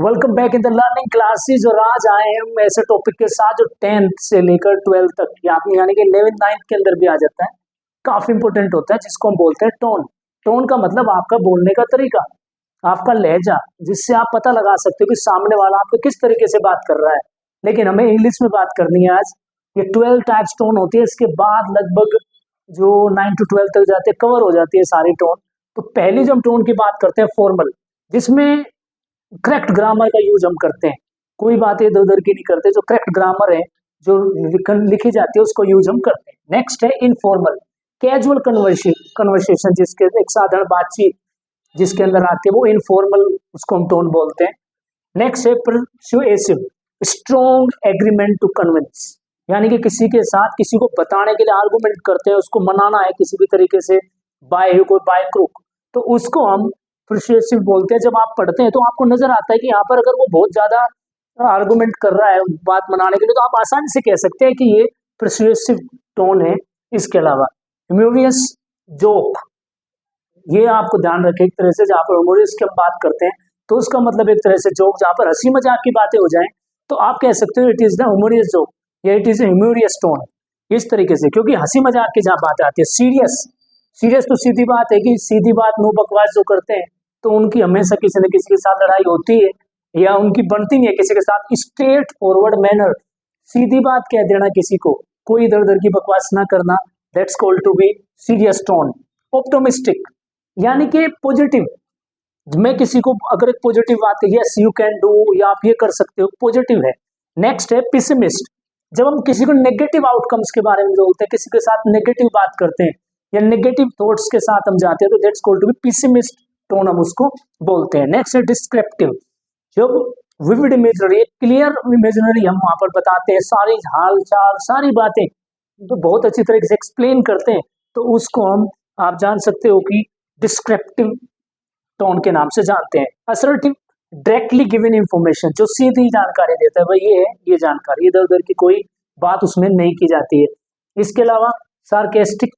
Welcome back in the learning classes. और आज आए हैं हम ऐसे टॉपिक के साथ जो 10th से लेकर 12th तक यानी कि 11th 9th के अंदर भी आ जाता है। काफी इंपॉर्टेंट होता है जिसको हम बोलते हैं टोन। टोन का मतलब आपका बोलने का तरीका, आपका लहजा, जिससे आप पता लगा सकते हो कि सामने वाला आपको किस तरीके से बात कर रहा है। लेकिन हमें इंग्लिश में बात करनी है आज। ये 12 टाइप्स टोन होती है, इसके बाद लगभग जो 9 to 12 तक जाते हैं कवर हो जाती है सारी टोन। तो पहली जो हम टोन की बात करते हैं फॉर्मल, जिसमें करेक्ट ग्रामर का यूज हम करते हैं, कोई बातें इधर उधर की नहीं करते, जो करेक्ट ग्रामर है जो लिखी जाती है उसको यूज हम करते हैं। नेक्स्ट है इनफॉर्मल, कैजुअल कन्वर्सेशन, जिसके एक साधारण बातचीत जिसके अंदर आती है वो इनफॉर्मल, उसको हम टोन बोलते हैं। नेक्स्ट है persuasive, strong agreement to convince, यानी कि किसी के साथ किसी को बताने के लिए आर्गुमेंट करते हैं, उसको मनाना है किसी भी तरीके से, बाय हुक और बाय क्रुक, तो उसको हम परसुएसिव बोलते हैं। जब आप पढ़ते हैं तो आपको नजर आता है कि यहाँ पर अगर वो बहुत ज्यादा आर्गुमेंट कर रहा है बात मनाने के लिए, तो आप आसानी से कह सकते हैं कि ये परसुएसिव टोन है। इसके अलावा ह्यूमोरियस जोक, ये आपको ध्यान रखें, एक तरह से जहाँ पर ह्यूमोरियस की हम बात करते हैं तो उसका मतलब एक तरह से जोक, जहाँ पर हंसी मजाक की बातें हो जाएं तो आप कह सकते हो इट इज द ह्यूमोरियस जोक या इट इज ह्यूमोरियस टोन, इस तरीके से। क्योंकि हंसी मजाक की जहाँ बात आती है, सीरियस सीरियस तो सीधी बात है कि सीधी बात नो बकवास जो करते हैं तो उनकी हमेशा किसी न किसी के साथ लड़ाई होती है या उनकी बनती नहीं है किसी के साथ। स्ट्रेट फॉरवर्ड मैनर, सीधी बात कह देना किसी को, कोई इधर उधर की बकवास ना करना, that's called to be serious tone. Optimistic, यानी कि पॉजिटिव, मैं किसी को अगर एक पॉजिटिव बात कही, यस यू कैन डू, या आप ये कर सकते हो, पॉजिटिव है। नेक्स्ट है पिसिमिस्ट, जब हम किसी को नेगेटिव आउटकम्स के बारे में बोलते हैं, किसी के साथ नेगेटिव बात करते हैं या नेगेटिव थॉट्स के साथ हम जाते हैं, तो that's called to be pessimist tone, हम उसको बोलते हैं। नेक्स्ट है डिस्क्रिप्टिव, जब विविड इमेजरी, क्लियर इमेजनरी हम वहां पर बताते हैं, सारी हाल चाल सारी बातें तो बहुत अच्छी तरीके से एक्सप्लेन करते हैं, तो उसको हम आप जान सकते हो कि डिस्क्रिप्टिव टोन के नाम से जानते हैं। असर्टिव, डायरेक्टली गिवन इंफॉर्मेशन, जो सीधी जानकारी देता है, भाई ये है, ये जानकारी, इधर उधर की कोई बात उसमें नहीं की जाती है। इसके अलावा सार्केस्टिक,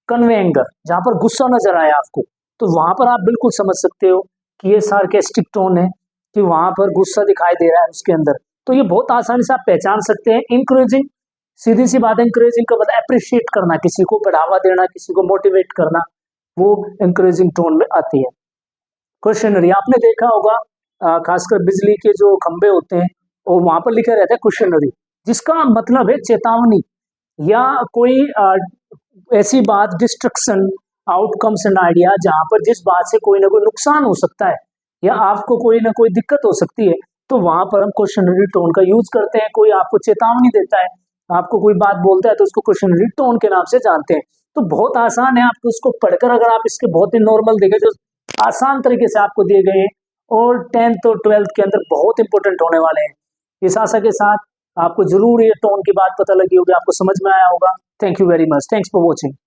कन्वे एंगर, जहां पर गुस्सा नजर आया आपको तो वहां पर आप बिल्कुल समझ सकते हो कि ये सार्केस्टिक टोन है, कि वहां पर गुस्सा दिखाई दे रहा है उसके अंदर, तो ये बहुत आसानी से आप पहचान सकते हैं। इंकरेजिंग, सीधी सी बात, इंकरेजिंग का मतलब अप्रिशिएट करना, किसी को बढ़ावा देना, किसी को मोटिवेट करना, वो इंकरेजिंग टोन में आती है। क्वेश्चनरी, आपने देखा होगा खासकर बिजली के जो खंभे होते हैं और वहां पर लिखा रहता है क्वेश्चनरी, जिसका मतलब है चेतावनी या कोई ऐसी बात, डिस्ट्रक्शन, आउटकम्स एंड आइडिया, जहां पर जिस बात से कोई ना कोई नुकसान हो सकता है या आपको कोई ना कोई दिक्कत हो सकती है, तो वहां पर हम क्वेश्चनरी टोन का यूज करते हैं। कोई आपको चेतावनी देता है, आपको कोई बात बोलता है, तो उसको क्वेश्चनरी टोन के नाम से जानते हैं। तो बहुत आसान है, आपको उसको पढ़कर अगर आप इसके बहुत ही नॉर्मल देखें, जो आसान तरीके से आपको दिए गए हैं और 10th और 12th के अंदर बहुत इंपॉर्टेंट होने वाले हैं। इस आशा के साथ आपको जरूर ये टोन की बात पता लगी होगी, आपको समझ में आया होगा। Thank you very much, thanks for watching.